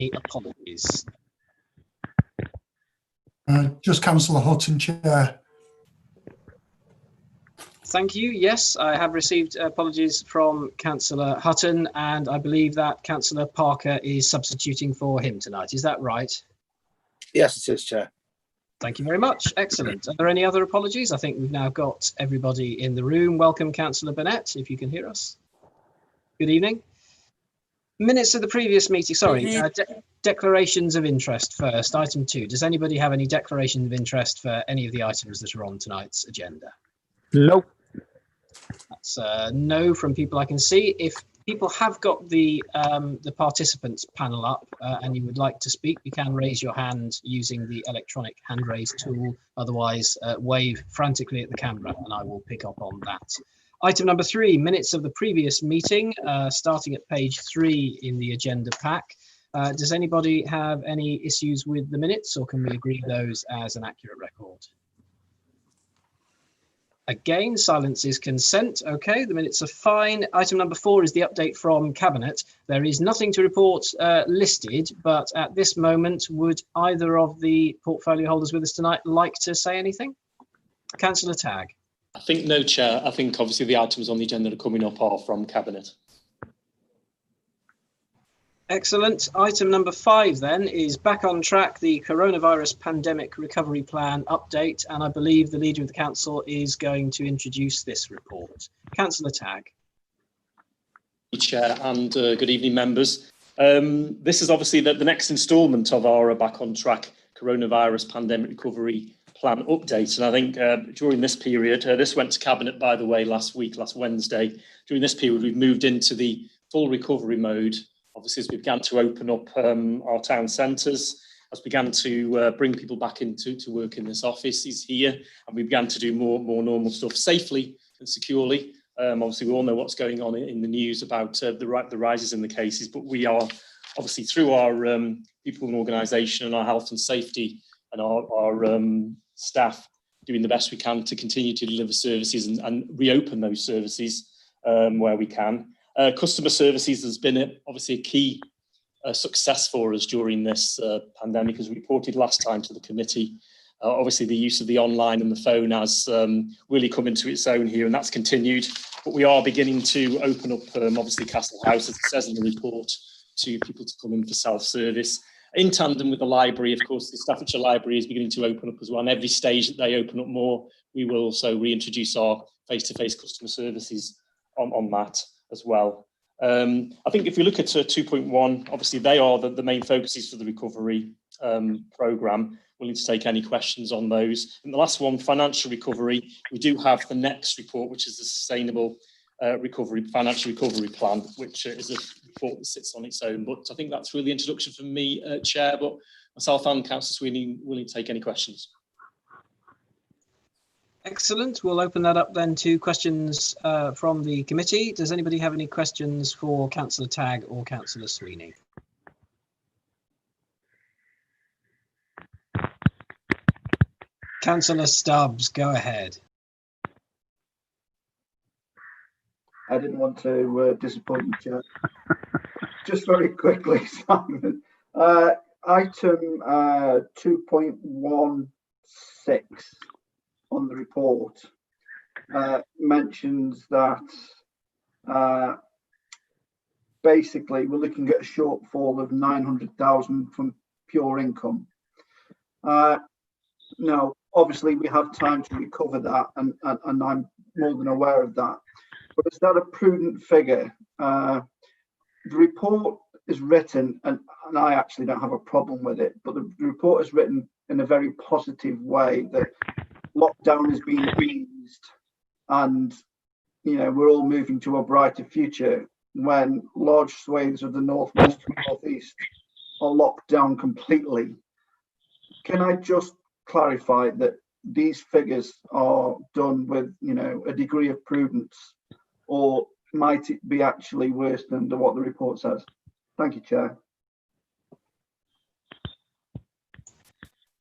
any apologies? Just Councillor Hutton, Chair. Thank you. Yes, I have received apologies from Councillor Hutton, and I believe that Councillor Parker is substituting for him tonight. Is that right? Yes, it is, Chair. Thank you very much. Excellent. Are there any other apologies? I think we've now got everybody in the room. Welcome, Councillor Burnett, if you can hear us. Good evening. Minutes of the previous meeting. Sorry, declarations of interest first. Item 2. Does anybody have any declarations of interest for any of the items that are on tonight's agenda? No. That's no from people I can see. If people have got the participants panel up and you would like to speak, you can raise your hand using the electronic hand raise tool. Otherwise, wave frantically at the camera and I will pick up on that. Item number 3, minutes of the previous meeting, starting at page 3 in the agenda pack. Does anybody have any issues with the minutes, or can we agree those as an accurate record? Again, silence is consent. Okay, the minutes are fine. Item number 4 is the update from Cabinet. There is nothing to report listed, but at this moment, would either of the portfolio holders with us tonight like to say anything? Councillor Tagg. I think no, Chair. I think obviously the items on the agenda that are coming up are from Cabinet. Excellent. Item number 5 then is back on track, the coronavirus pandemic recovery plan update, and I believe the Leader of the Council is going to introduce this report. Councillor Tagg. Chair, and good evening, members. This is obviously the next instalment of our back on track coronavirus pandemic recovery plan update, and I think during this period, this went to Cabinet, by the way, last Wednesday. During this period, we've moved into the full recovery mode. Obviously, as we began to open up our town centres, as we began to bring people back into work in this office, is here, and we began to do more normal stuff safely and securely. Obviously, we all know what's going on in the news about the rises in the cases, but we are obviously through our people and organisation and our health and safety and our staff doing the best we can to continue to deliver services and reopen those services where we can. Customer services has been obviously a key success for us during this pandemic, as reported last time to the committee. Obviously, the use of the online and the phone has really come into its own here, and that's continued. But we are beginning to open up, obviously, Castle House, as it says in the report, to people to come in for self-service. In tandem with the library, of course, the Staffordshire Library is beginning to open up as well. And every stage that they open up more, we will also reintroduce our face-to-face customer services on that as well. I think if we look at 2.1, obviously they are the main focuses for the recovery programme. Willing to take any questions on those. And the last one, financial recovery, we do have the next report, which is the Sustainable Financial Recovery Plan, which is a report that sits on its own. But I think that's really the introduction from me, Chair, but myself and Councillor Sweeney willing to take any questions. Excellent. We'll open that up then to questions from the committee. Does anybody have any questions for Councillor Tagg or Councillor Sweeney? Councillor Stubbs, go ahead. I didn't want to disappoint you, Chair. Just very quickly, Simon. Item 2.16 on the report mentions that basically we're looking at a shortfall of 900,000 from pure income. Now, obviously, we have time to recover that, and I'm more than aware of that. But is that a prudent figure? The report is written, and I actually don't have a problem with it, but the report is written in a very positive way that lockdown is being eased and, you know, we're all moving to a brighter future, when large swathes of the northwest and northeast are locked down completely. Can I just clarify that these figures are done with, you know, a degree of prudence, or might it be actually worse than what the report says? Thank you, Chair.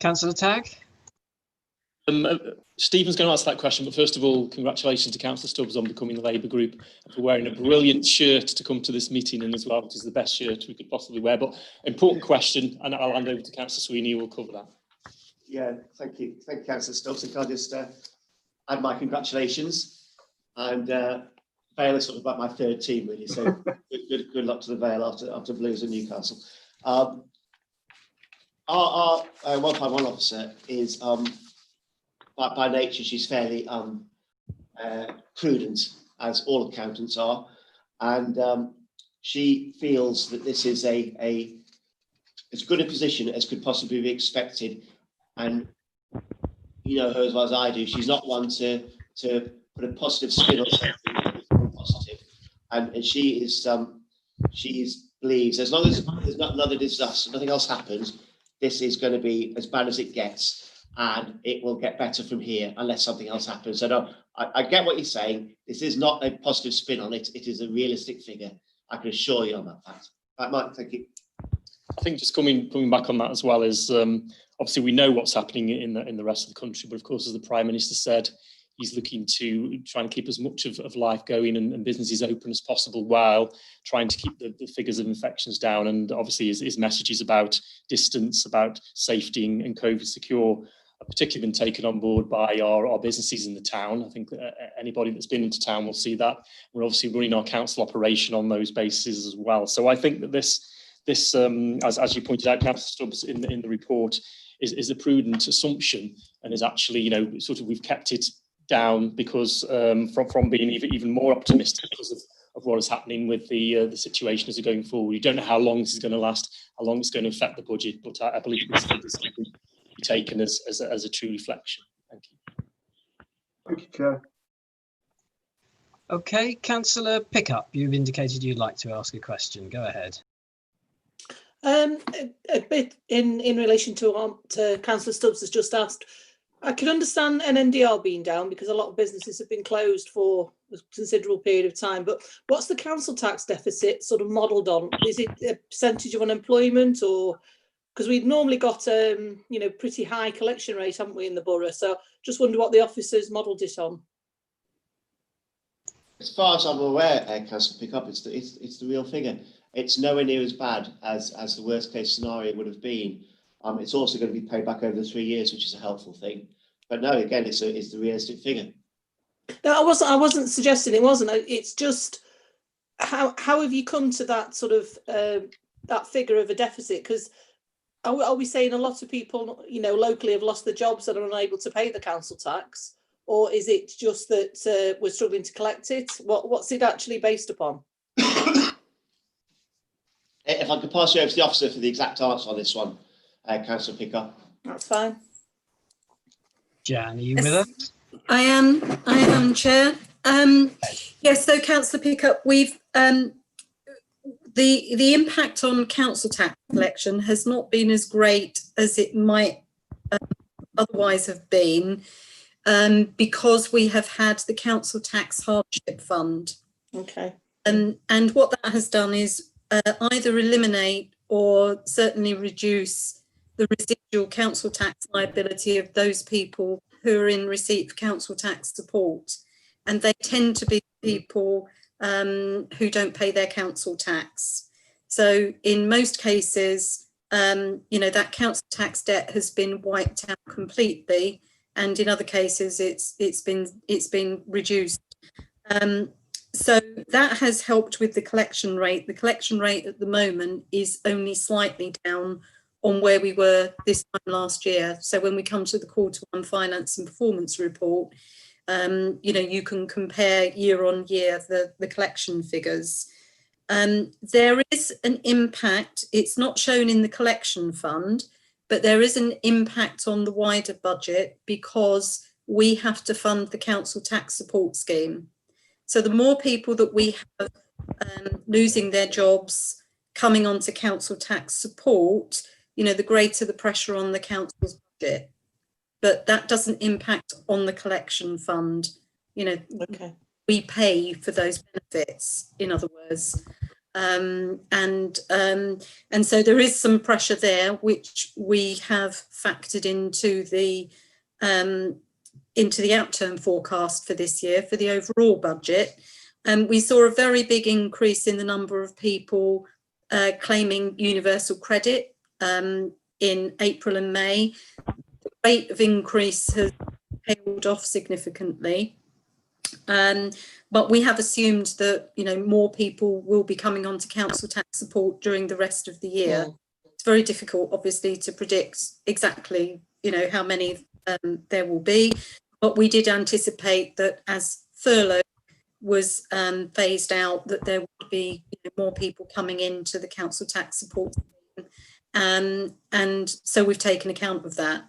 Councillor Tagg. Stephen's going to answer that question, but first of all, congratulations to Councillor Stubbs on becoming the Labour group and for wearing a brilliant shirt to come to this meeting in as well, which is the best shirt we could possibly wear. But important question, and I'll hand over to Councillor Sweeney, who will cover that. Yeah, thank you, Councillor Stubbs. And can I just add my congratulations, and Vale is sort of about my third team really. So good luck to the Vale after Blues and Newcastle. Our 151 officer is by nature, she's fairly prudent, as all accountants are, and she feels that this is as good a position as could possibly be expected. And you know her as well as I do. She's not one to put a positive spin on something positive, and she believes as long as there's not another disaster, nothing else happens, this is going to be as bad as it gets. And it will get better from here unless something else happens. So no, I get what you're saying. This is not a positive spin on it. It is a realistic figure. I can assure you on that fact. Right, Mike, thank you. I think just coming back on that as well is obviously we know what's happening in the rest of the country, but of course, as the Prime Minister said, he's looking to try and keep as much of life going and businesses open as possible while trying to keep the figures of infections down. And obviously his messages about distance, about safety and COVID secure, particularly been taken on board by our businesses in the town. I think anybody that's been into town will see that. We're obviously running our council operation on those bases as well. So I think that this as you pointed out, Councillor Stubbs, in the report, is a prudent assumption and is actually, sort of we've kept it down because from being even more optimistic because of what is happening with the situation as we're going forward. You don't know how long this is going to last, how long it's going to affect the budget, but I believe this can be taken as a true reflection. Thank you. Thank you, Chair. Okay, Councillor Pickup, you've indicated you'd like to ask a question. Go ahead. A bit in relation to what Councillor Stubbs has just asked. I can understand NNDR being down because a lot of businesses have been closed for a considerable period of time, but what's the council tax deficit sort of modelled on? Is it a percentage of unemployment, or because we've normally got pretty high collection rate, haven't we, in the borough? So just wonder what the officers modelled it on. As far as I'm aware, Councillor Pickup, it's the real figure. It's nowhere near as bad as the worst case scenario would have been. It's also going to be paid back over the 3 years, which is a helpful thing. But no, again, it's the realistic figure. No, I wasn't suggesting it wasn't. It's just how have you come to that sort of that figure of a deficit? Because are we saying a lot of people, locally have lost their jobs and are unable to pay the council tax, or is it just that we're struggling to collect it? What's it actually based upon? If I could pass you over to the officer for the exact answer on this one, Councillor Pickup. That's fine. Jan, are you with us? I am, Chair. Yes, so Councillor Pickup, we've the impact on council tax collection has not been as great as it might otherwise have been, because we have had the council tax hardship fund. Okay. And what that has done is either eliminate or certainly reduce the residual council tax liability of those people who are in receipt of council tax support. And they tend to be people who don't pay their council tax. So in most cases, that council tax debt has been wiped out completely, and in other cases, it's been reduced. So that has helped with the collection rate. The collection rate at the moment is only slightly down on where we were this time last year. So when we come to the Q1 finance and performance report, you can compare year on year the collection figures. There is an impact. It's not shown in the collection fund, but there is an impact on the wider budget because we have to fund the council tax support scheme. So the more people that we have losing their jobs, coming onto council tax support, the greater the pressure on the council's budget. But that doesn't impact on the collection fund. Okay. We pay for those benefits, in other words. And so there is some pressure there, which we have factored into the into the outturn forecast for this year for the overall budget. We saw a very big increase in the number of people claiming universal credit in April and May. The rate of increase has tailed off significantly. But we have assumed that, you know, more people will be coming onto council tax support during the rest of the year. It's very difficult, obviously, to predict exactly, you know, how many there will be. But we did anticipate that as furlough was phased out, that there would be, you know, more people coming into the council tax support scheme. And so we've taken account of that.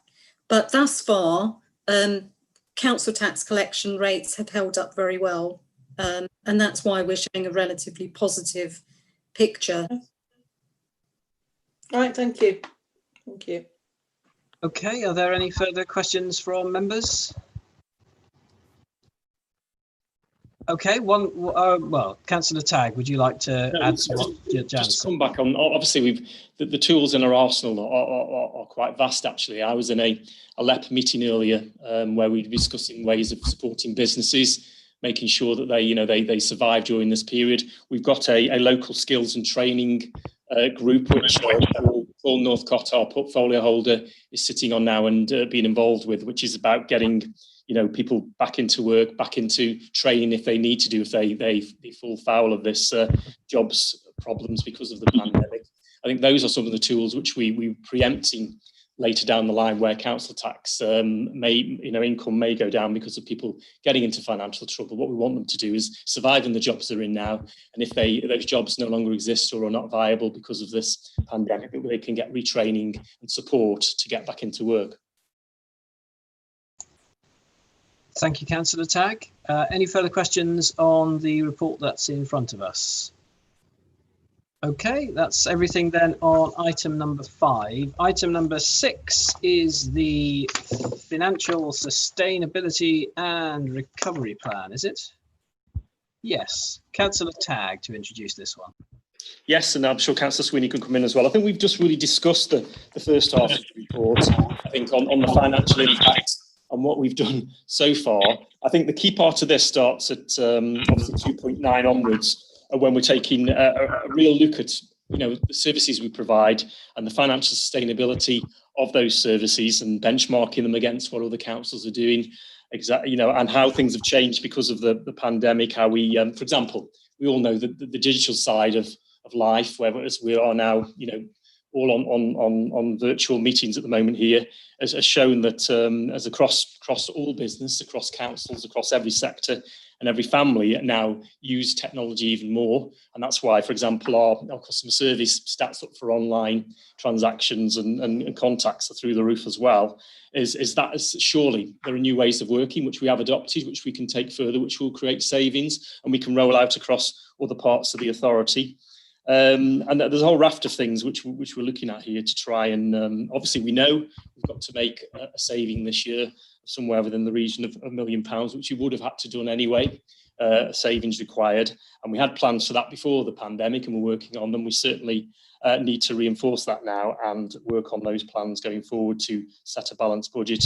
But thus far, council tax collection rates have held up very well. And that's why we're showing a relatively positive picture. All right, thank you. Thank you. Okay, are there any further questions from members? Okay, well, Councillor Tagg, would you like to add to what Jan said? Just to come back on, obviously the tools in our arsenal are quite vast actually. I was in a LEP meeting earlier where we were discussing ways of supporting businesses, making sure that they survive during this period. We've got a local skills and training group which Paul Northcott, our portfolio holder, is sitting on now and being involved with, which is about getting people back into work, back into training if they need to do, if they fall foul of this jobs problems because of the pandemic. I think those are some of the tools which we're preempting later down the line, where council tax income may go down because of people getting into financial trouble. What we want them to do is survive in the jobs they're in now, and if those jobs no longer exist or are not viable because of this pandemic, they can get retraining and support to get back into work. Thank you, Councillor Tagg. Any further questions on the report that's in front of us? Okay, that's everything then on item number 5. Item number 6 is the Financial Sustainability and Recovery Plan, is it? Yes, Councillor Tagg to introduce this one. Yes, and I'm sure Councillor Sweeney can come in as well. I think we've just really discussed the first half of the report, I think, on the financial impact and what we've done so far. I think the key part of this starts at obviously 2.9 onwards, when we're taking a real look at the services we provide and the financial sustainability of those services and benchmarking them against what other councils are doing, and how things have changed because of the pandemic. How we, for example, we all know that the digital side of life, whereas we are now, all on virtual meetings at the moment here, has shown that as across all business, across councils, across every sector and every family now use technology even more. And that's why, for example, our customer service stats up for online transactions and contacts are through the roof as well. Is surely there are new ways of working which we have adopted, which we can take further, which will create savings and we can roll out across other parts of the authority. And there's a whole raft of things which we're looking at here to try and obviously we know we've got to make a saving this year somewhere within the region of £1 million, which you would have had to done anyway, savings required, and we had plans for that before the pandemic and we're working on them. We certainly need to reinforce that now and work on those plans going forward to set a balanced budget.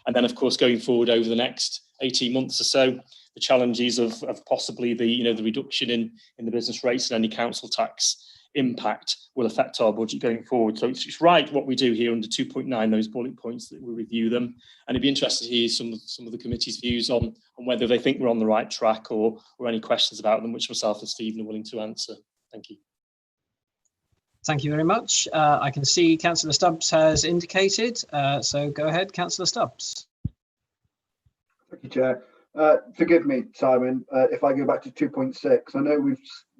And then of course going forward over the next 18 months or so, the challenges of possibly the reduction in the business rates and any council tax impact will affect our budget going forward. So it's right what we do here under 2.9, those bullet points, that we review them. And it'd be interesting to hear some of the committee's views on whether they think we're on the right track or any questions about them, which myself and Stephen are willing to answer. Thank you. Thank you very much. I can see Councillor Stubbs has indicated. So go ahead, Councillor Stubbs. Thank you, Chair. Forgive me, Simon, if I go back to 2.6. I know we've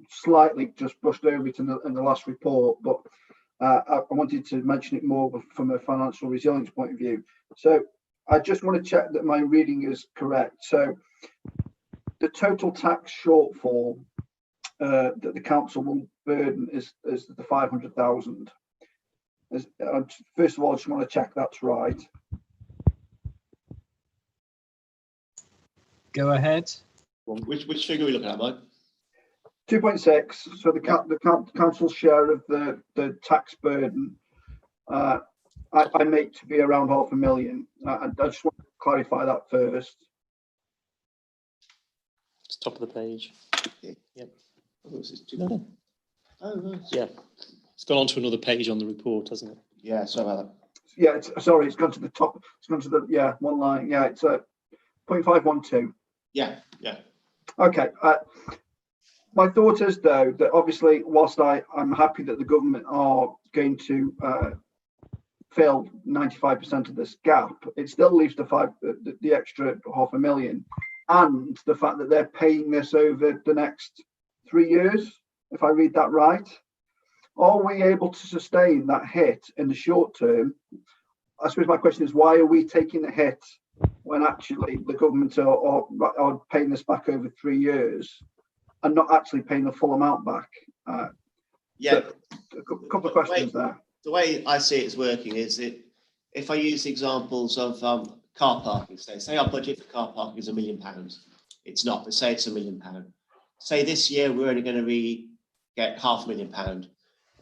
slightly just brushed over it in the last report, but I wanted to mention it more from a financial resilience point of view. So I just want to check that my reading is correct. So the total tax shortfall that the council will burden is the 500,000. First of all, I just want to check that's right. Go ahead. Which figure are we looking at, Mike? 2.6. So the council's share of the tax burden, I make to be around £500,000. I just want to clarify that first. It's top of the page. Yep. Oh, this is too- No. Oh, right. Yeah. It's gone on to another page on the report, hasn't it? Yeah, sorry about that. Yeah, sorry, it's gone to the top. It's gone to the, one line. Yeah, it's 0.512. Yeah. Okay. My thought is, though, that obviously, whilst I'm happy that the government are going to fill 95% of this gap, it still leaves the extra 500,000, and the fact that they're paying this over the next 3 years, if I read that right. Are we able to sustain that hit in the short term? I suppose my question is, why are we taking the hit when actually the government are paying this back over 3 years and not actually paying the full amount back? Yeah. A couple of questions there. The way I see it is working is if I use examples of car parking, say our budget for car parking is £1 million. It's not, but say it's £1 million. Say this year we're only going to get £500,000.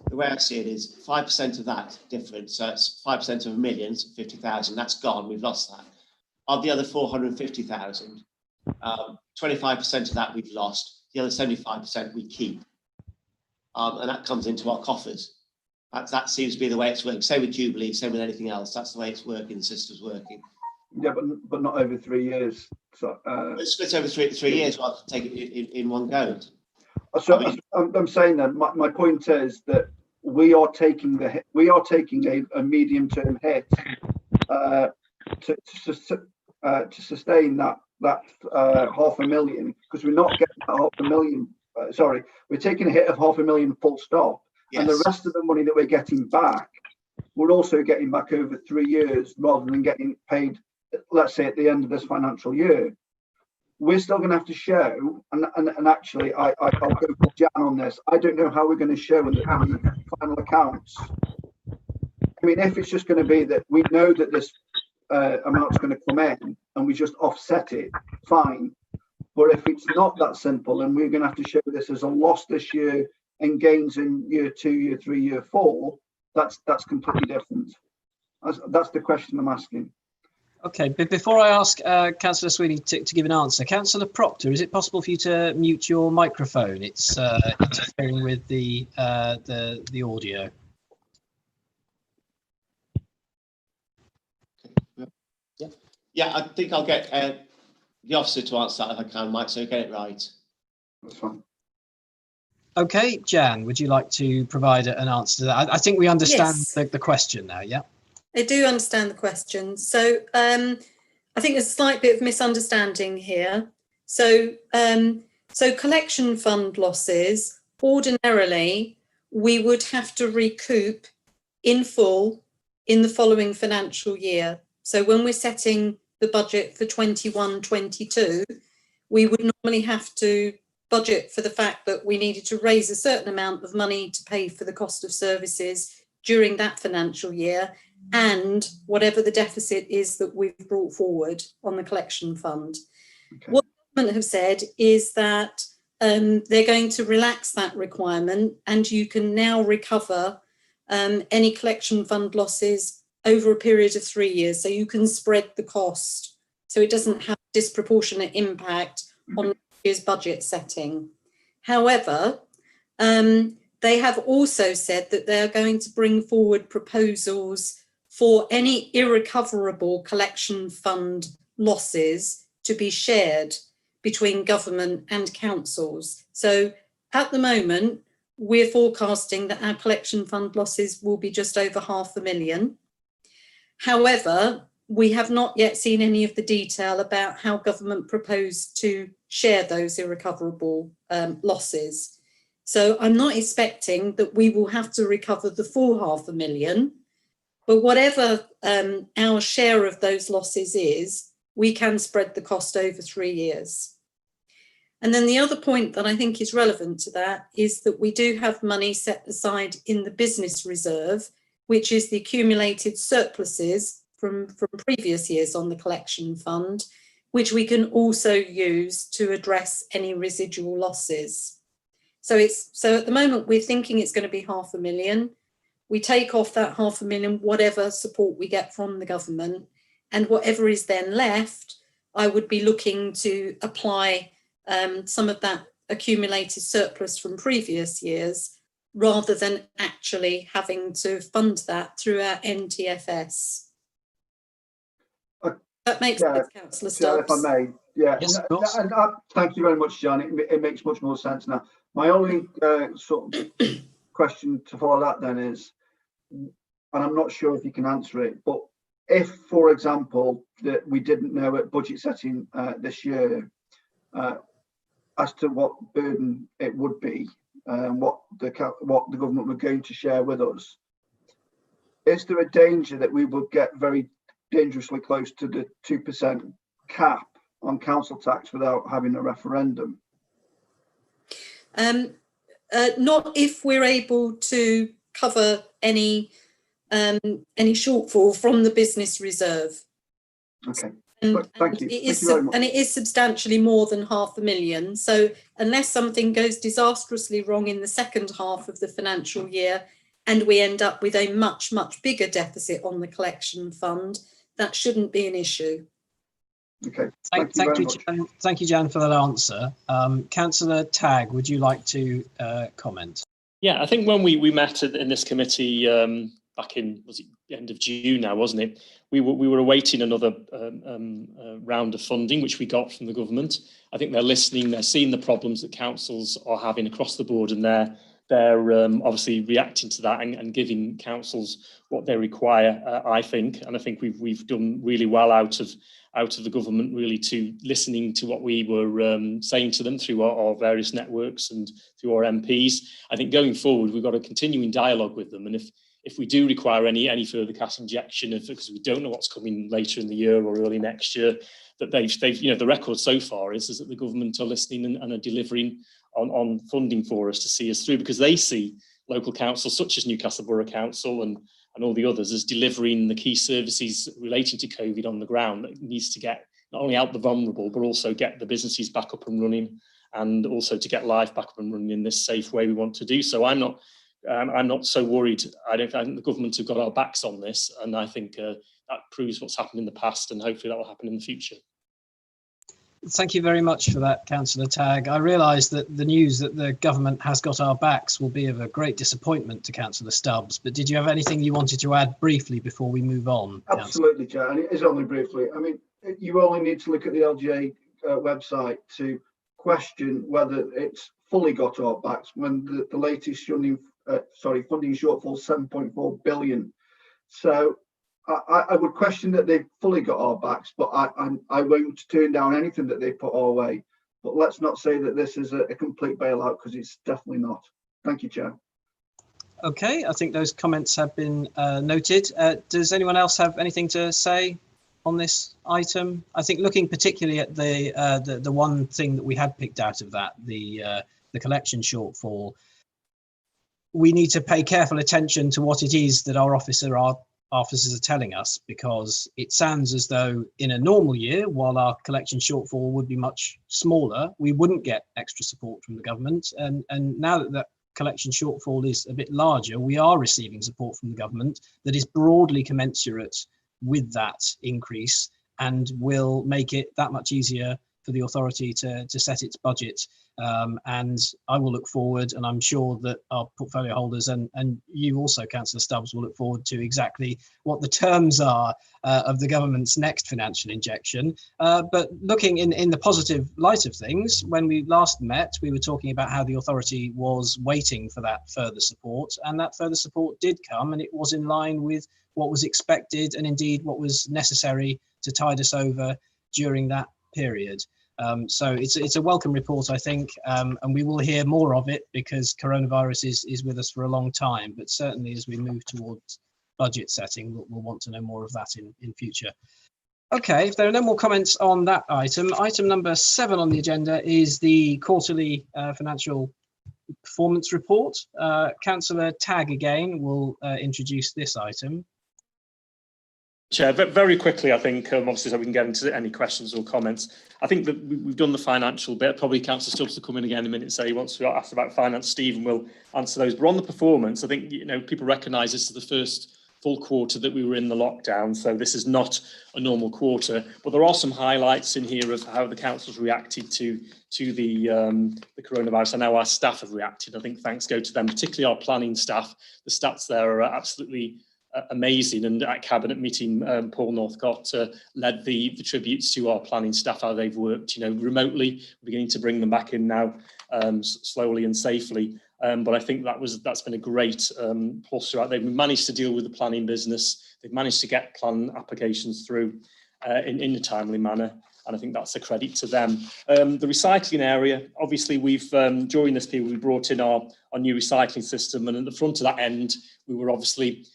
The way I see it is 5% of that difference, so it's 5% of £1 million, 50,000, that's gone, we've lost that. Of the other 450,000, 25% of that we've lost, the other 75% we keep. And that comes into our coffers. That seems to be the way it's working. Same with Jubilee, same with anything else. That's the way it's working, the system's working. Yeah, but not over 3 years. So It's split over three years rather than take it in one go. So I'm saying that my point is that we are taking a medium-term hit to sustain that 500,000, because we're not getting that 500,000. Sorry, we're taking a hit of 500,000 full stop, Yes. and the rest of the money that we're getting back, we're also getting back over 3 years rather than getting paid, let's say, at the end of this financial year. We're still going to have to show, and actually, I'll go with Jan on this. I don't know how we're going to show in the final accounts. I mean, if it's just going to be that we know that this amount's going to come in and we just offset it, fine. But if it's not that simple and we're going to have to show this as a loss this year and gains in year 2, year 3, year 4, that's completely different. That's the question I'm asking. Okay, but before I ask Councillor Sweeney to give an answer, Councillor Proctor, is it possible for you to mute your microphone? It's interfering with the audio. Yeah, I think I'll get the officer to answer that if I can, Mike, so get it right. That's fine. Okay, Jan, would you like to provide an answer to that? I think we understand Yes. the question now, yeah? I do understand the question. So I think there's a slight bit of misunderstanding here. So collection fund losses, ordinarily, we would have to recoup in full in the following financial year. So when we're setting the budget for 21-22, we would normally have to budget for the fact that we needed to raise a certain amount of money to pay for the cost of services during that financial year, and whatever the deficit is that we've brought forward on the collection fund. Okay. What the government have said is that they're going to relax that requirement, and you can now recover any collection fund losses over a period of 3 years. So you can spread the cost, so it doesn't have disproportionate impact on year's budget setting. However, they have also said that they're going to bring forward proposals for any irrecoverable collection fund losses to be shared between government and councils. So at the moment, we're forecasting that our collection fund losses will be just over 500,000. However, we have not yet seen any of the detail about how government proposed to share those irrecoverable losses. So I'm not expecting that we will have to recover the full 500,000, but whatever our share of those losses is, we can spread the cost over 3 years. And then the other point that I think is relevant to that is that we do have money set aside in the business reserve, which is the accumulated surpluses from previous years on the collection fund, which we can also use to address any residual losses. So at the moment, we're thinking it's going to be 500,000. We take off that 500,000, whatever support we get from the government, and whatever is then left, I would be looking to apply some of that accumulated surplus from previous years, rather than actually having to fund that through our NTFS. That makes sense, Councillor Chair, Stubbs. if I may, yeah. Yes, of course. And thank you very much, Jan. It makes much more sense now. My only sort of question to follow that then is, and I'm not sure if you can answer it, but if, for example, that we didn't know at budget setting this year as to what burden it would be, what the government were going to share with us, is there a danger that we will get very dangerously close to the 2% cap on council tax without having a referendum? Not if we're able to cover any shortfall from the business reserve. Okay. Thank you. And it is substantially more than £500,000. So unless something goes disastrously wrong in the second half of the financial year and we end up with a much, much bigger deficit on the collection fund, that shouldn't be an issue. Okay. Thank you, Jan, for that answer. Councillor Tagg, would you like to comment? Yeah, I think when we met in this committee back in, was it the end of June now, wasn't it? We were awaiting another round of funding, which we got from the government. I think they're listening, they're seeing the problems that councils are having across the board, and they're obviously reacting to that and giving councils what they require, I think. And I think we've done really well out of the government, really, to listening to what we were saying to them through our various networks and through our MPs. I think going forward, we've got a continuing dialogue with them. And if we do require any further cash injection, because we don't know what's coming later in the year or early next year, that they've the record so far is that the government are listening and are delivering on funding for us to see us through, because they see local councils such as Newcastle Borough Council and all the others as delivering the key services relating to COVID on the ground that needs to get not only out the vulnerable, but also get the businesses back up and running, and also to get life back up and running in this safe way we want to do. So I'm not so worried. I think the government have got our backs on this, and I think that proves what's happened in the past, and hopefully that will happen in the future. Thank you very much for that, Councillor Tagg. I realise that the news that the government has got our backs will be of a great disappointment to Councillor Stubbs, but did you have anything you wanted to add briefly before we move on? Absolutely, Chair, and it is only briefly. I mean, you only need to look at the LGA website to question whether it's fully got our backs when the latest funding shortfall is 7.4 billion. So I would question that they've fully got our backs, but I won't turn down anything that they put our way. But let's not say that this is a complete bailout, because it's definitely not. Thank you, Chair. Okay, I think those comments have been noted. Does anyone else have anything to say on this item? I think looking particularly at the one thing that we had picked out of that, the collection shortfall, we need to pay careful attention to what it is that our officers are telling us, because it sounds as though in a normal year, while our collection shortfall would be much smaller, we wouldn't get extra support from the government. And now that collection shortfall is a bit larger, we are receiving support from the government that is broadly commensurate with that increase, and will make it that much easier for the authority to set its budget. And I will look forward, and I'm sure that our portfolio holders and you also, Councillor Stubbs, will look forward to exactly what the terms are of the government's next financial injection. But looking in the positive light of things, when we last met, we were talking about how the authority was waiting for that further support, and that further support did come, and it was in line with what was expected, and indeed what was necessary to tide us over during that period. So it's a welcome report, I think, and we will hear more of it, because coronavirus is with us for a long time. But certainly as we move towards budget setting, we'll want to know more of that in future. Okay, if there are no more comments on that item, item number 7 on the agenda is the quarterly financial performance report. Councillor Tagg again will introduce this item. Chair, but very quickly, I think, obviously, so we can get into any questions or comments. I think that we've done the financial bit. Probably Councillor Stubbs will come in again in a minute and say he wants to ask about finance. Stephen will answer those. But on the performance, I think, people recognise this is the first full quarter that we were in the lockdown. So this is not a normal quarter, but there are some highlights in here of how the council's reacted to the coronavirus and how our staff have reacted. I think thanks go to them, particularly our planning staff. The stats there are absolutely amazing, and at cabinet meeting, Paul Northcott led the tributes to our planning staff, how they've worked, remotely. We're beginning to bring them back in now, slowly and safely. But I think that's been a great plus throughout. They've managed to deal with the planning business. They've managed to get plan applications through in a timely manner, and I think that's a credit to them. The recycling area, obviously, we've during this period we brought in our new recycling system, and at the front of that end, we were obviously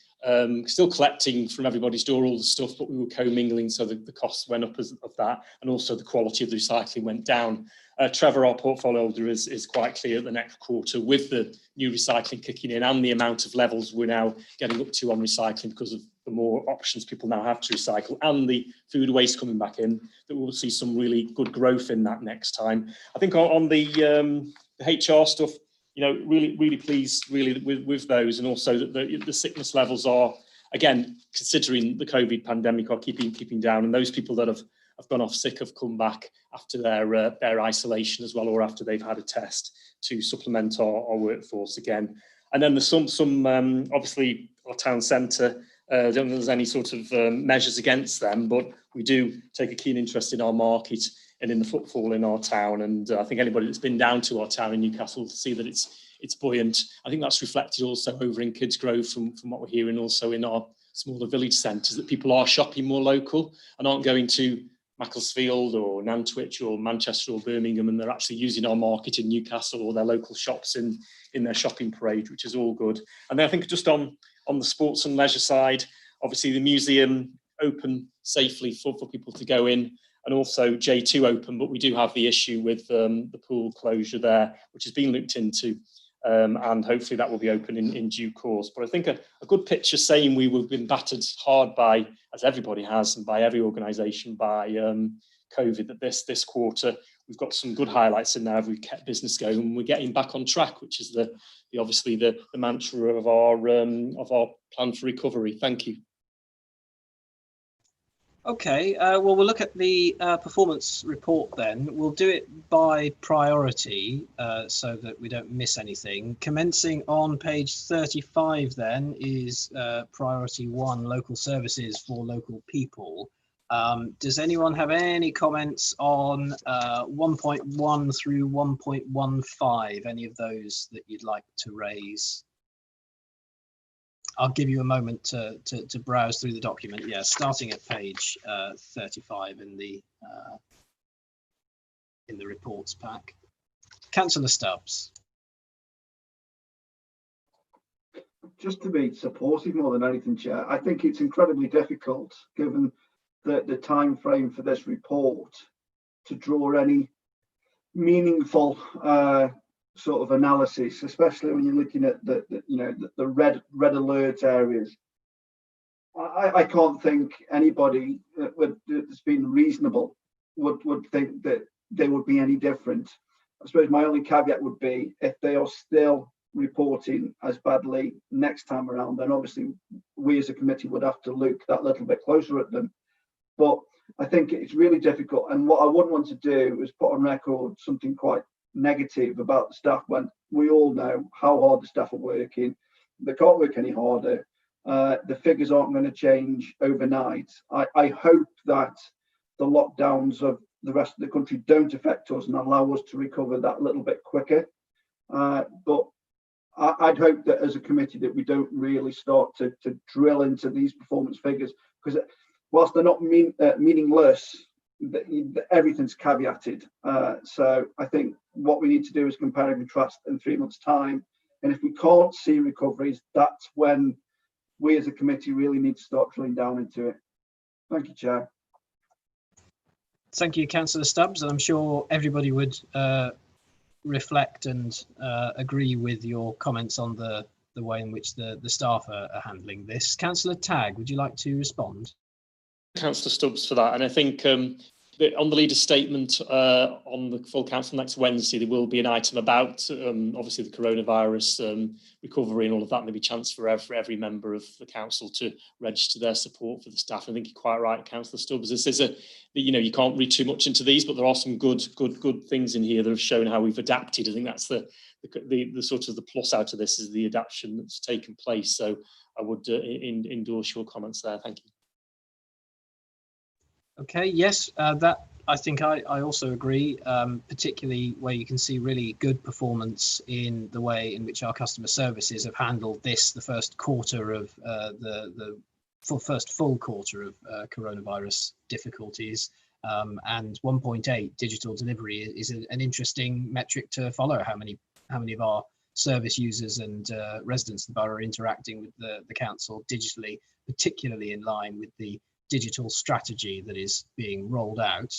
still collecting from everybody's door all the stuff, but we were co-mingling, so the costs went up of that, and also the quality of the recycling went down. Trevor, our portfolio holder, is quite clear at the next quarter with the new recycling kicking in and the amount of levels we're now getting up to on recycling because of the more options people now have to recycle and the food waste coming back in, that we'll see some really good growth in that next time. I think on the HR stuff, really pleased with those, and also that the sickness levels are, again, considering the COVID pandemic, are keeping down, and those people that have gone off sick have come back after their isolation as well, or after they've had a test, to supplement our workforce again. And then there's some obviously our town centre, I don't think there's any sort of measures against them, but we do take a keen interest in our market and in the footfall in our town. And I think anybody that's been down to our town in Newcastle to see that it's buoyant. I think that's reflected also over in Kidsgrove from what we're hearing, also in our smaller village centres, that people are shopping more local and aren't going to Macclesfield or Nantwich or Manchester or Birmingham, and they're actually using our market in Newcastle or their local shops in their shopping parade, which is all good. And then I think just on the sports and leisure side, obviously the museum open safely for people to go in, and also J2 open, but we do have the issue with the pool closure there, which has been looked into, and hopefully that will be open in due course. But I think a good picture saying we've been battered hard by, as everybody has, and by every organisation, by COVID, that this quarter we've got some good highlights in there. We've kept business going, and we're getting back on track, which is obviously the mantra of our plan for recovery. Thank you. Okay, well, we'll look at the performance report then. We'll do it by priority so that we don't miss anything. Commencing on page 35 then is priority 1, local services for local people. Does anyone have any comments on 1.1 through 1.15, any of those that you'd like to raise? I'll give you a moment to browse through the document. Yeah, starting at page 35 in the reports pack. Councillor Stubbs. Just to be supportive more than anything, Chair, I think it's incredibly difficult, given the time frame for this report, to draw any meaningful sort of analysis, especially when you're looking at the red alert areas. I can't think anybody that's been reasonable would think that they would be any different. I suppose my only caveat would be, if they are still reporting as badly next time around, then obviously we as a committee would have to look that little bit closer at them. But I think it's really difficult, and what I wouldn't want to do is put on record something quite negative about the staff, when we all know how hard the staff are working. They can't work any harder. The figures aren't going to change overnight. I hope that the lockdowns of the rest of the country don't affect us and allow us to recover that little bit quicker. But I'd hope that as a committee that we don't really start to drill into these performance figures, because whilst they're not meaningless, everything's caveated. So I think what we need to do is compare and contrast in 3 months' time. And if we can't see recoveries, that's when we as a committee really need to start drilling down into it. Thank you, Chair. Thank you, Councillor Stubbs. And I'm sure everybody would reflect and agree with your comments on the way in which the staff are handling this. Councillor Tagg, would you like to respond? Councillor Stubbs for that. And I think on the leader's statement on the full council next Wednesday, there will be an item about obviously the coronavirus recovery and all of that. And there'll be a chance for every member of the council to register their support for the staff. I think you're quite right, Councillor Stubbs. This is you can't read too much into these, but there are some good things in here that have shown how we've adapted. I think that's the sort of the plus out of this is the adaptation that's taken place. So I would endorse your comments there. Thank you. Okay, yes, that I think I also agree, particularly where you can see really good performance in the way in which our customer services have handled this, the first quarter of the first full quarter of coronavirus difficulties. And 1.8 digital delivery is an interesting metric to follow. How many of our service users and residents of the borough are interacting with the council digitally, particularly in line with the digital strategy that is being rolled out.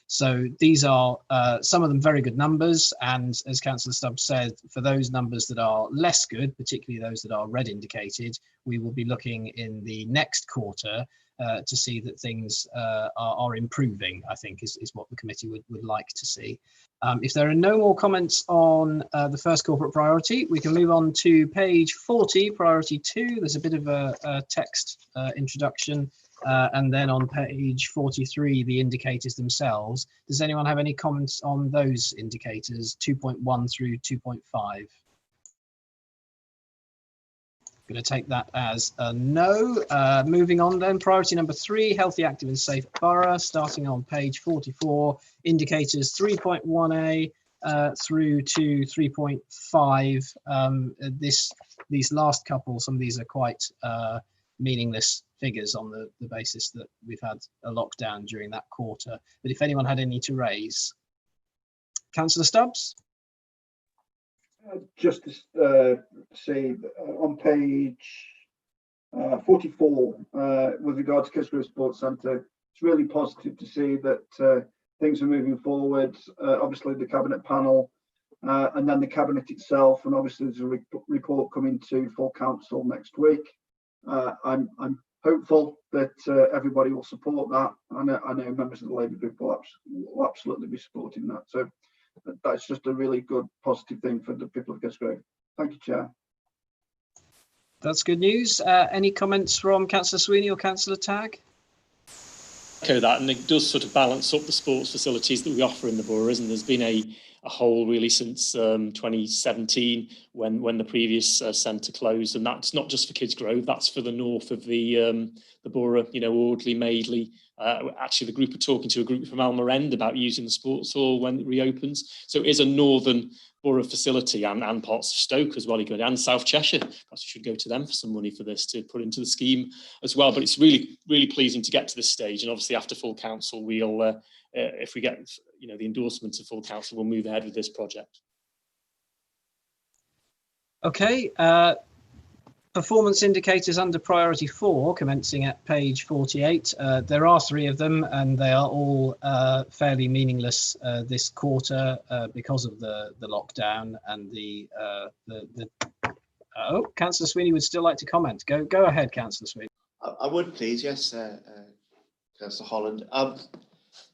So these are some of them very good numbers, and as Councillor Stubbs said, for those numbers that are less good, particularly those that are red indicated, we will be looking in the next quarter to see that things are improving, I think is what the committee would like to see. If there are no more comments on the first corporate priority, we can move on to page 40, priority 2. There's a bit of a text introduction. And then on page 43, the indicators themselves. Does anyone have any comments on those indicators, 2.1 through 2.5? Going to take that as a no. Moving on then, priority number 3, healthy, active and safe borough, starting on page 44, indicators 3.1a through to 3.5. These last couple, some of these are quite meaningless figures on the basis that we've had a lockdown during that quarter. But if anyone had any to raise. Councillor Stubbs? Just to say on page 44, with regard to Kidsgrove Sports Centre, it's really positive to see that things are moving forward. Obviously the cabinet panel and then the cabinet itself, and obviously there's a report coming to full council next week. I'm hopeful that everybody will support that. I know members of the Labour group will absolutely be supporting that. So that's just a really good positive thing for the people of Kidsgrove. Thank you, Chair. That's good news. Any comments from Councillor Sweeney or Councillor Tagg? Echo that, and it does sort of balance up the sports facilities that we offer in the borough, isn't there? There's been a hole really since 2017 when the previous centre closed, and that's not just for Kidsgrove, that's for the north of the borough, Audley, Madeley. Actually, the group are talking to a group from Almer End about using the sports hall when it reopens. So it is a northern borough facility, and parts of Stoke as well, and South Cheshire. Perhaps you should go to them for some money for this to put into the scheme as well. But it's really, really pleasing to get to this stage, and obviously after full council, we'll if we get the endorsement of full council, we'll move ahead with this project. Okay. Performance indicators under priority 4, commencing at page 48. There are 3 of them, and they are all fairly meaningless this quarter because of the lockdown and the. Oh, Councillor Sweeney would still like to comment. Go ahead, Councillor Sweeney. I would please, yes, Councillor Holland.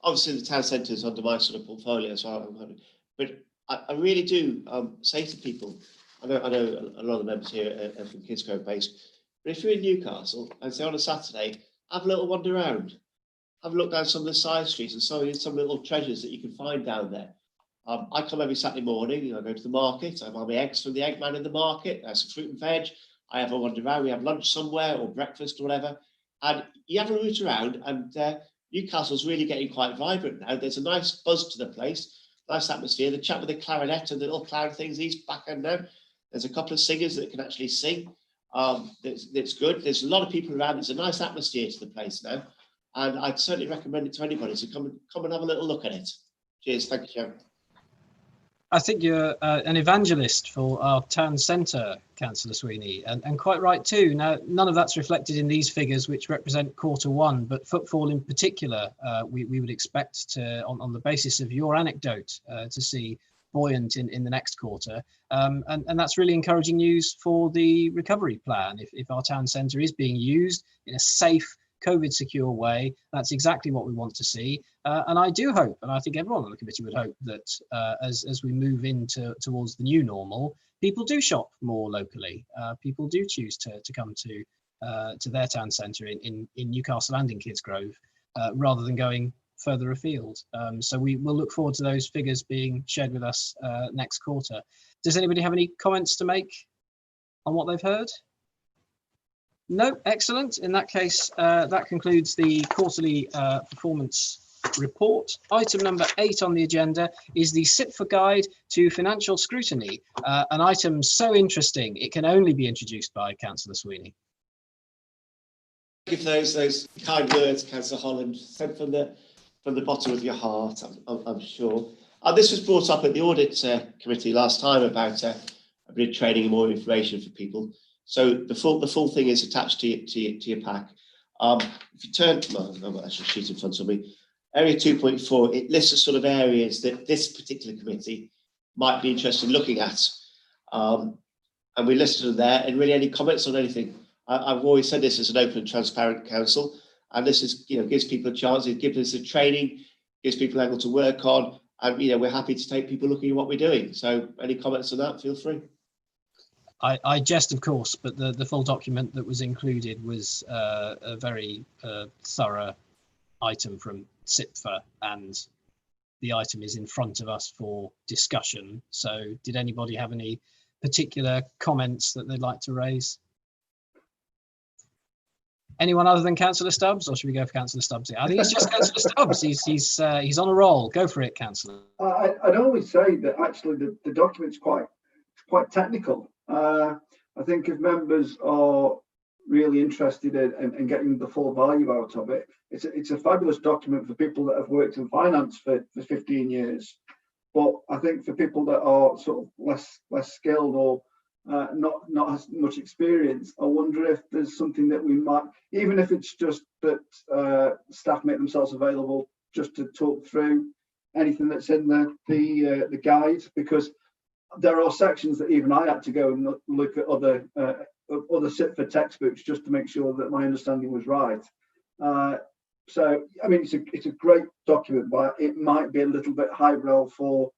Obviously, the town centre is under my sort of portfolio, so but I really do say to people. I know a lot of the members here are from Kidsgrove based, but if you're in Newcastle and say on a Saturday, have a little wander around, have a look down some of the side streets and some little treasures that you can find down there. I come every Saturday morning, I go to the market, I buy my eggs from the eggman in the market, there's some fruit and veg, I have a wander around, we have lunch somewhere or breakfast or whatever, and you have a route around, and Newcastle's really getting quite vibrant now. There's a nice buzz to the place, nice atmosphere. The chap with the clarinet and the little clown things, he's back in now. There's a couple of singers that can actually sing. That's good. There's a lot of people around. There's a nice atmosphere to the place now, and I'd certainly recommend it to anybody to come and have a little look at it. Cheers. Thank you, Chair. I think you're an evangelist for our town centre, Councillor Sweeney, and quite right too. Now, none of that's reflected in these figures, which represent quarter 1, but footfall in particular, we would expect to, on the basis of your anecdote, to see buoyant in the next quarter, and that's really encouraging news for the recovery plan. If our town centre is being used in a safe COVID secure way. That's exactly what we want to see. And I do hope, and I think everyone on the committee would hope, that as we move towards the new normal, people do shop more locally. People do choose to come to their town centre in Newcastle and in Kidsgrove, rather than going further afield. So we will look forward to those figures being shared with us next quarter. Does anybody have any comments to make on what they've heard? No, excellent. In that case, that concludes the quarterly performance report. Item number 8 on the agenda is the CIPFA guide to financial scrutiny, an item so interesting it can only be introduced by Councillor Sweeney. Thank you for those kind words, Councillor Holland, sent from the bottom of your heart, I'm sure. This was brought up at the audit committee last time about a bit of training and more information for people. So the full thing is attached to your pack. If you turn, well, I've got a sheet in front of me. Area 2.4, it lists the sort of areas that this particular committee might be interested in looking at. And we listed them there. And really, any comments on anything? I've always said this is an open and transparent council, and this is, gives people a chance. It gives us the training, gives people able to work on, and we're happy to take people looking at what we're doing. So, any comments on that? Feel free. I jest, of course, but the full document that was included was a very thorough item from CIPFA, and the item is in front of us for discussion. So did anybody have any particular comments that they'd like to raise? Anyone other than Councillor Stubbs, or should we go for Councillor Stubbs here? I think it's just Councillor Stubbs. He's on a roll. Go for it, Councillor. I'd always say that actually the document's quite technical. I think if members are really interested in getting the full value out of it, it's a fabulous document for people that have worked in finance for 15 years. But I think for people that are sort of less skilled or not as much experience, I wonder if there's something that we might, even if it's just that staff make themselves available just to talk through anything that's in the guide, because there are sections that even I had to go and look at other CIPFA textbooks just to make sure that my understanding was right. So, I mean, it's a great document, but it might be a little bit highbrow for,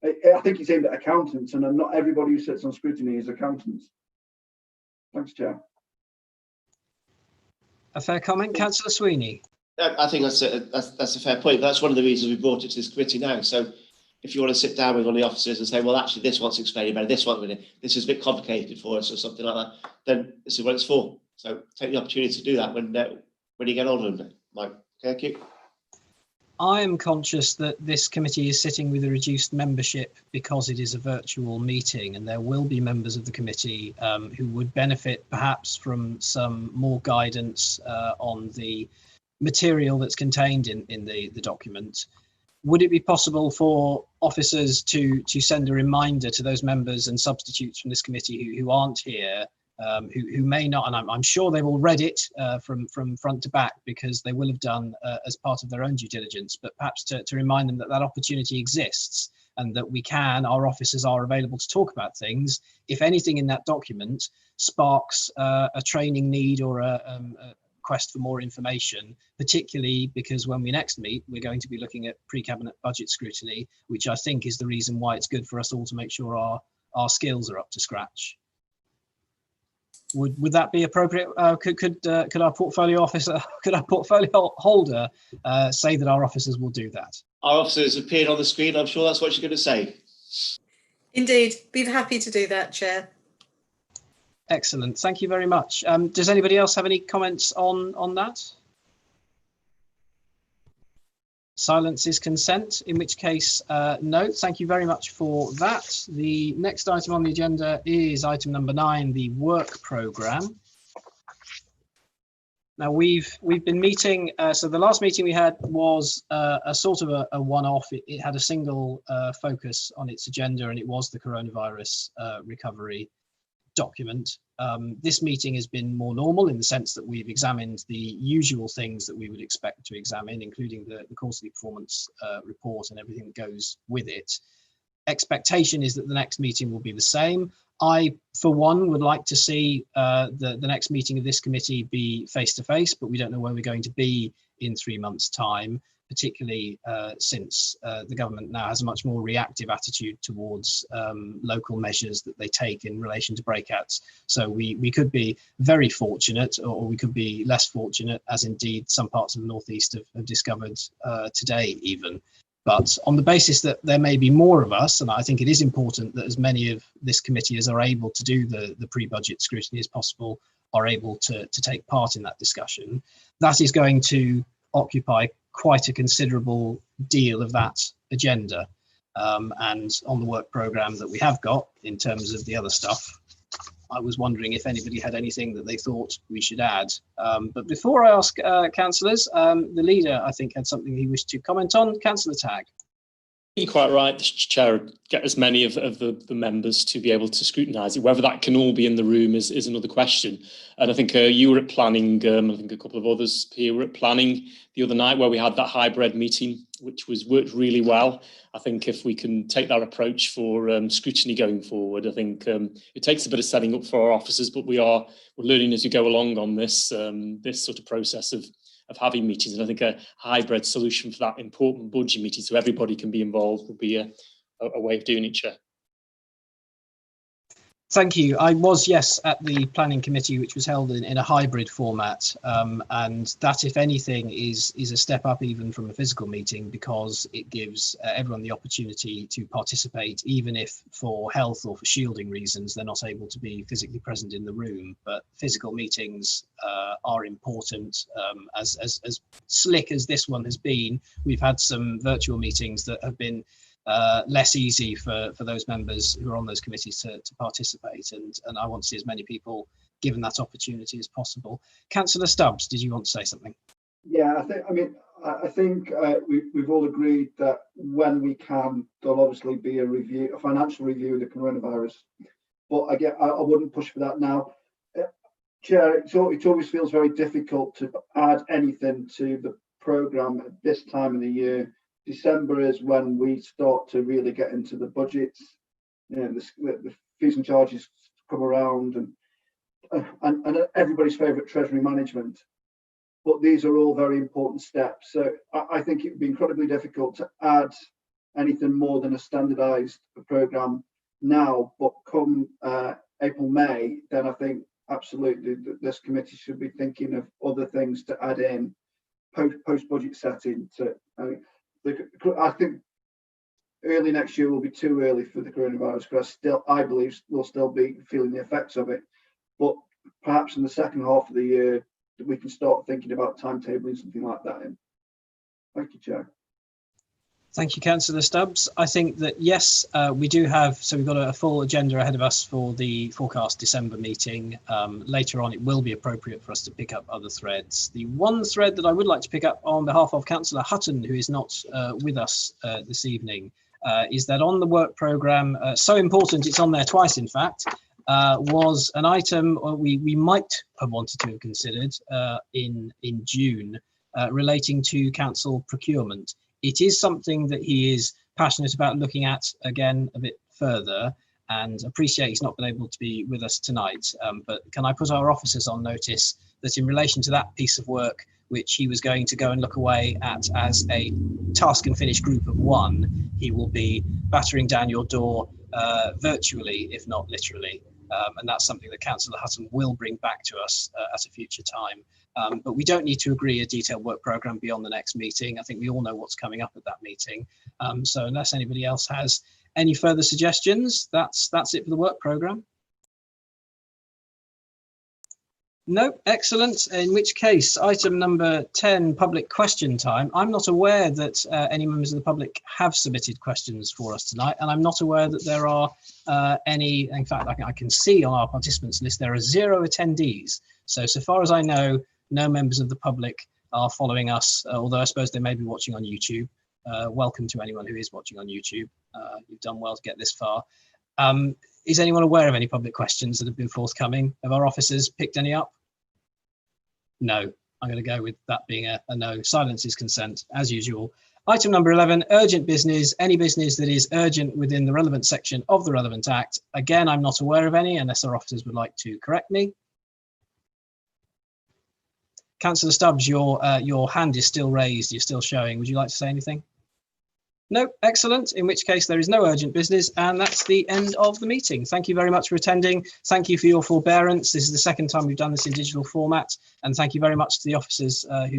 I think it's aimed at accountants, and not everybody who sits on scrutiny is accountants. Thanks, Chair. A fair comment, Councillor Sweeney. I think that's a fair point. That's one of the reasons we brought it to this committee now. So if you want to sit down with one of the officers and say, well, actually, this one's explaining better, this is a bit complicated for us or something like that, then this is what it's for. So take the opportunity to do that when you get on, Mike. Thank you. I am conscious that this committee is sitting with a reduced membership because it is a virtual meeting, and there will be members of the committee who would benefit perhaps from some more guidance on the material that's contained in the document. Would it be possible for officers to send a reminder to those members and substitutes from this committee who aren't here, who may not, and I'm sure they've all read it from front to back because they will have done as part of their own due diligence, but perhaps to remind them that opportunity exists and that our officers are available to talk about things if anything in that document sparks a training need or a quest for more information, particularly because when we next meet, we're going to be looking at pre-cabinet budget scrutiny, which I think is the reason why it's good for us all to make sure our skills are up to scratch. Would that be appropriate? Could our portfolio officer, could our portfolio holder say that our officers will do that? Our officers appeared on the screen. I'm sure that's what you're going to say. Indeed, be happy to do that, Chair. Excellent. Thank you very much. Does anybody else have any comments on that? Silence is consent, in which case, no. Thank you very much for that. The next item on the agenda is item number 9, the work programme. Now we've been meeting, so the last meeting we had was a sort of a one-off. It had a single focus on its agenda, and it was the coronavirus recovery document. This meeting has been more normal in the sense that we've examined the usual things that we would expect to examine, including the quarterly performance report and everything that goes with it. expectation is that the next meeting will be the same. I, for one, would like to see the next meeting of this committee be face-to-face, but we don't know where we're going to be in 3 months' time, particularly since the government now has a much more reactive attitude towards local measures that they take in relation to breakouts. So we could be very fortunate, or we could be less fortunate, as indeed some parts of the Northeast have discovered today even. But on the basis that there may be more of us, and I think it is important that as many of this committee as are able to do the pre-budget scrutiny as possible are able to take part in that discussion, that is going to occupy quite a considerable deal of that agenda. And on the work programme that we have got in terms of the other stuff, I was wondering if anybody had anything that they thought we should add. But before I ask councillors, the leader, I think, had something he wished to comment on. Councillor Tagg. You're quite right, the Chair, get as many of the members to be able to scrutinise it. Whether that can all be in the room is another question. And I think you were at planning, I think a couple of others here were at planning the other night where we had that hybrid meeting, which worked really well. I think if we can take that approach for scrutiny going forward, I think it takes a bit of setting up for our officers, but we're learning as we go along on this sort of process of having meetings. And I think a hybrid solution for that important budget meeting so everybody can be involved would be a way of doing it, Chair. Thank you. I was, yes, at the planning committee, which was held in a hybrid format, and that, if anything, is a step up even from a physical meeting, because it gives everyone the opportunity to participate, even if for health or for shielding reasons they're not able to be physically present in the room. But physical meetings are important. As slick as this one has been, we've had some virtual meetings that have been less easy for those members who are on those committees to participate, and I want to see as many people given that opportunity as possible. Councillor Stubbs, did you want to say something? Yeah, I think we've all agreed that when we can, there'll obviously be a financial review of the coronavirus. But again, I wouldn't push for that now. Chair, it always feels very difficult to add anything to the programme at this time of the year. December is when we start to really get into the budgets. You know, the fees and charges come around, and everybody's favourite, treasury management. But these are all very important steps. So I think it would be incredibly difficult to add anything more than a standardised programme now. But come April, May, then I think absolutely this committee should be thinking of other things to add in post-budget setting. I think early next year will be too early for the coronavirus, because I believe we'll still be feeling the effects of it. But perhaps in the second half of the year, we can start thinking about timetabling something like that in. Thank you, Chair. Thank you, Councillor Stubbs. I think that, yes, we do have, so we've got a full agenda ahead of us for the forecast December meeting. Later on, it will be appropriate for us to pick up other threads. The one thread that I would like to pick up on behalf of Councillor Hutton, who is not with us this evening, is that on the work programme, so important, it's on there twice, in fact, was an item we might have wanted to have considered in June relating to council procurement. It is something that he is passionate about looking at again a bit further, and appreciate he's not been able to be with us tonight. But can I put our officers on notice that in relation to that piece of work, which he was going to go and look away at as a task and finish group of one, he will be battering down your door virtually, if not literally. And that's something that Councillor Hutton will bring back to us at a future time. But we don't need to agree a detailed work programme beyond the next meeting. I think we all know what's coming up at that meeting. So unless anybody else has any further suggestions, that's it for the work programme. No, excellent. In which case, item number 10, public question time. I'm not aware that any members of the public have submitted questions for us tonight, and I'm not aware that there are any. In fact, I can see on our participants list there are 0 attendees. So far as I know, no members of the public are following us, although I suppose they may be watching on YouTube. Welcome to anyone who is watching on YouTube. You've done well to get this far. Is anyone aware of any public questions that have been forthcoming? Have our officers picked any up? No. I'm going to go with that being a no. Silence is consent, as usual. Item number 11, urgent business, any business that is urgent within the relevant section of the relevant act. Again, I'm not aware of any unless our officers would like to correct me. Councillor Stubbs, your hand is still raised, you're still showing. Would you like to say anything? No, excellent. In which case there is no urgent business, and that's the end of the meeting. Thank you very much for attending. Thank you for your forbearance. This is the second time we've done this in digital format, and thank you very much to the officers who